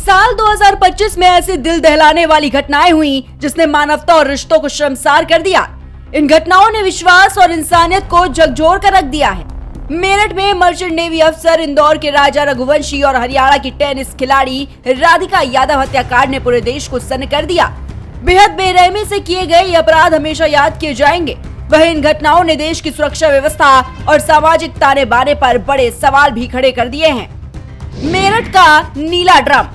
साल 2025 में ऐसी दिल दहलाने वाली घटनाएं हुई जिसने मानवता और रिश्तों को शर्मसार कर दिया। इन घटनाओं ने विश्वास और इंसानियत को झकझोर कर रख दिया है। मेरठ में मर्चेंट नेवी अफसर, इंदौर के राजा रघुवंशी और हरियाणा की टेनिस खिलाड़ी राधिका यादव हत्याकांड ने पूरे देश को सन्न कर दिया। बेहद बेरहमी से किए गए ये अपराध हमेशा याद किए जाएंगे। वहीं इन घटनाओं ने देश की सुरक्षा व्यवस्था और सामाजिक ताने बाने पर बड़े सवाल भी खड़े कर दिए हैं। मेरठ का नीला ड्रम।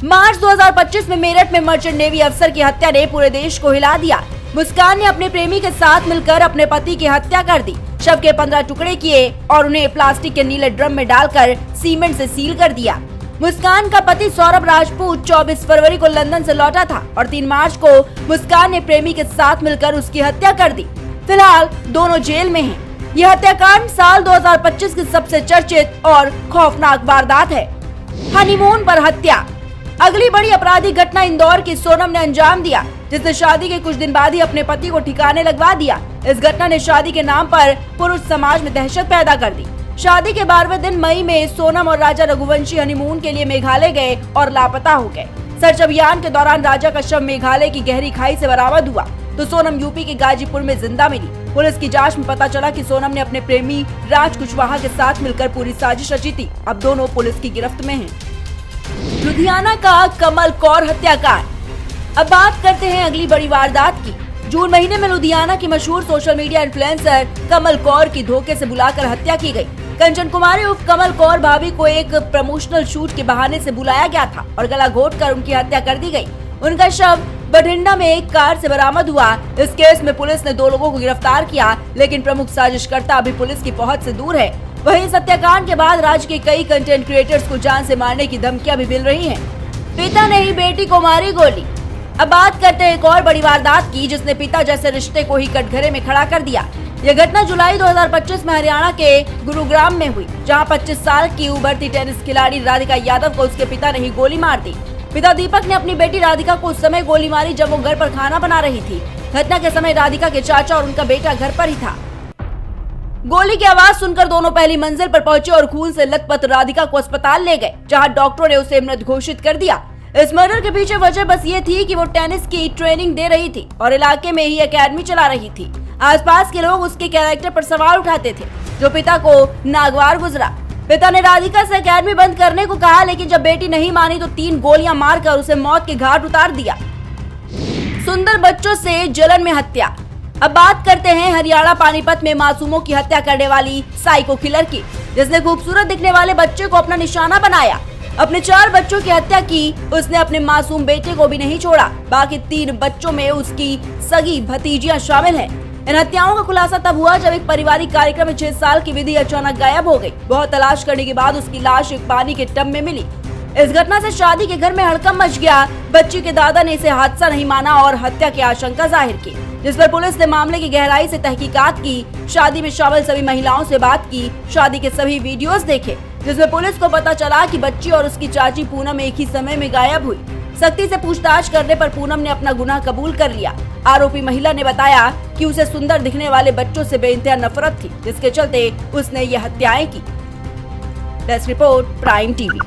मार्च 2025 में मेरठ में मर्चेंट नेवी अफसर की हत्या ने पूरे देश को हिला दिया। मुस्कान ने अपने प्रेमी के साथ मिलकर अपने पति की हत्या कर दी। शव के 15 टुकड़े किए और उन्हें प्लास्टिक के नीले ड्रम में डालकर सीमेंट से सील कर दिया। मुस्कान का पति सौरभ राजपूत 24 फरवरी को लंदन से लौटा था और 3 मार्च को मुस्कान ने प्रेमी के साथ मिलकर उसकी हत्या कर दी। फिलहाल दोनों जेल में हैं। यह हत्याकांड साल 2025 की सबसे चर्चित और खौफनाक वारदात है। हनीमून पर हत्या। अगली बड़ी आपराधिक घटना इंदौर की सोनम ने अंजाम दिया, जिसने शादी के कुछ दिन बाद ही अपने पति को ठिकाने लगवा दिया। इस घटना ने शादी के नाम पर पुरुष समाज में दहशत पैदा कर दी। शादी के 12वें दिन मई में सोनम और राजा रघुवंशी हनीमून के लिए मेघालय गए और लापता हो गए। सर्च अभियान के दौरान राजा का शव मेघालय की गहरी खाई से बरामद हुआ तो सोनम यूपी के गाजीपुर में जिंदा मिली। पुलिस की जांच में पता चला कि सोनम ने अपने प्रेमी राज कुशवाहा के साथ मिलकर पूरी साजिश रची थी। अब दोनों पुलिस की गिरफ्त में हैं। लुधियाना का कमल कौर हत्याकांड। अब बात करते हैं अगली बड़ी वारदात की। जून महीने में लुधियाना की मशहूर सोशल मीडिया इन्फ्लुएंसर कमल कौर की धोखे से बुलाकर हत्या की गई। कंचन कुमारी उर्फ कमल कौर भाभी को एक प्रमोशनल शूट के बहाने से बुलाया गया था और गला घोंटकर उनकी हत्या कर दी गई। उनका शव बठिंडा में एक कार से बरामद हुआ। इस केस में पुलिस ने 2 लोगों को गिरफ्तार किया, लेकिन प्रमुख साजिशकर्ता अभी पुलिस की पहुंच से दूर है। वहीं इस हत्याकांड के बाद राज्य के कई कंटेंट क्रिएटर्स को जान से मारने की धमकियां भी मिल रही हैं। पिता ने ही बेटी को मारी गोली। अब बात करते हैं एक और बड़ी वारदात की, जिसने पिता जैसे रिश्ते को ही कटघरे में खड़ा कर दिया। यह घटना जुलाई 2025 में हरियाणा के गुरुग्राम में हुई, जहां 25 साल की उभरती टेनिस खिलाड़ी राधिका यादव को उसके पिता ने ही गोली मार दी। पिता दीपक ने अपनी बेटी राधिका को उस समय गोली मारी जब वो घर पर खाना बना रही थी। घटना के समय राधिका के चाचा और उनका बेटा घर पर ही था। गोली की आवाज सुनकर दोनों पहली मंजिल पर पहुंचे और खून से लथपथ राधिका को अस्पताल ले गए, जहां डॉक्टरों ने उसे मृत घोषित कर दिया। इस मर्डर के पीछे वजह बस ये थी कि वो टेनिस की ट्रेनिंग दे रही थी और इलाके में ही एकेडमी चला रही थी। आसपास के लोग उसके कैरेक्टर पर सवाल उठाते थे, जो पिता को नागवार गुजरा। पिता ने राधिका से एकेडमी बंद करने को कहा, लेकिन जब बेटी नहीं मानी तो 3 गोलियां मारकर उसे मौत के घाट उतार दिया। सुंदर बच्चों से जलन में हत्या। अब बात करते हैं हरियाणा पानीपत में मासूमों की हत्या करने वाली साइको किलर की, जिसने खूबसूरत दिखने वाले बच्चे को अपना निशाना बनाया। अपने 4 बच्चों की हत्या की। उसने अपने मासूम बेटे को भी नहीं छोड़ा। बाकी 3 बच्चों में उसकी सगी भतीजियां शामिल हैं। इन हत्याओं का खुलासा तब हुआ जब एक पारिवारिक कार्यक्रम में 6 साल की विधि अचानक गायब हो गई। बहुत तलाश करने के बाद उसकी लाश एक पानी के टब में मिली। इस घटना से शादी के घर में हड़कंप मच गया। बच्ची के दादा ने इसे हादसा नहीं माना और हत्या की आशंका जाहिर की, जिस पर पुलिस ने मामले की गहराई से तहकीकात की। शादी में शामिल सभी महिलाओं से बात की, शादी के सभी वीडियोस देखे, जिसमें पुलिस को पता चला कि बच्ची और उसकी चाची पूनम एक ही समय में गायब हुई। सख्ती से पूछताछ करने पर पूनम ने अपना गुनाह कबूल कर लिया। आरोपी महिला ने बताया कि उसे सुंदर दिखने वाले बच्चों से बेइंतहा नफरत थी, जिसके चलते उसने ये हत्याएं की। Desk report, prime TV.